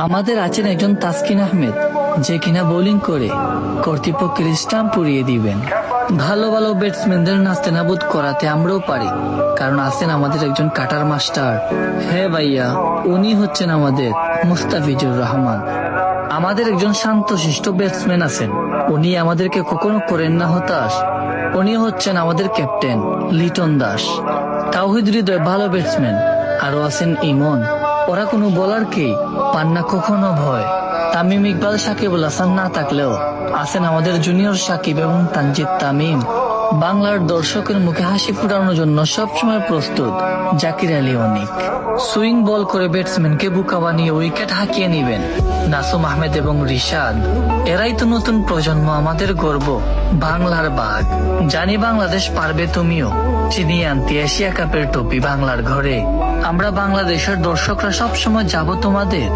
আমাদের আছেন একজন তাসকিন আহমেদ, যে কিনা বোলিং করে কর্তৃপক্ষের স্টাম্প পুড়িয়ে দিবেন। ভালো ভালো ব্যাটসম্যানদের নাস্তেনাবুদ করাতে আমরাও পারি, কারণ আছেন আমাদের একজন কাটার মাস্টার। হ্যাঁ ভাইয়া, উনি হচ্ছেন আমাদের মুস্তাফিজুর রহমান। আমাদের একজন শান্তশিষ্ট ব্যাটসম্যান আছেন, উনি আমাদেরকে কখনো করেন না হতাশ। উনি হচ্ছেন আমাদের ক্যাপ্টেন লিটন দাস। তাওহিদ হৃদয় ভালো ব্যাটসম্যান, আরো আছেন ইমন। ওরা কোনো বোলারকেই পান না কখনো ভয়। তামিম ইকবাল, সাকিবুল হাসান না থাকলেও আছেন আমাদের জুনিয়র সাকিব এবং তানজিদ তামিম। বাংলার দর্শকের মুখে হাসি ফুটানোর জন্য সবসময় প্রস্তুত জাকির আলী অনিক। সুইং বল করে ব্যাটসম্যানকে বুকা বানিয়ে উইকেট হাঁকিয়ে নিবেন নাসুম আহমেদ এবং রিশাদ। এরাই তো নতুন প্রজন্ম, আমাদের গর্ব, বাংলার বাঘ। জানি বাংলাদেশ পারবে, তুমিও চিনিয়ে আনতে এশিয়া কাপের ট্রফি বাংলার ঘরে। আমরা বাংলাদেশের দর্শকরা সবসময় যাব তোমাদের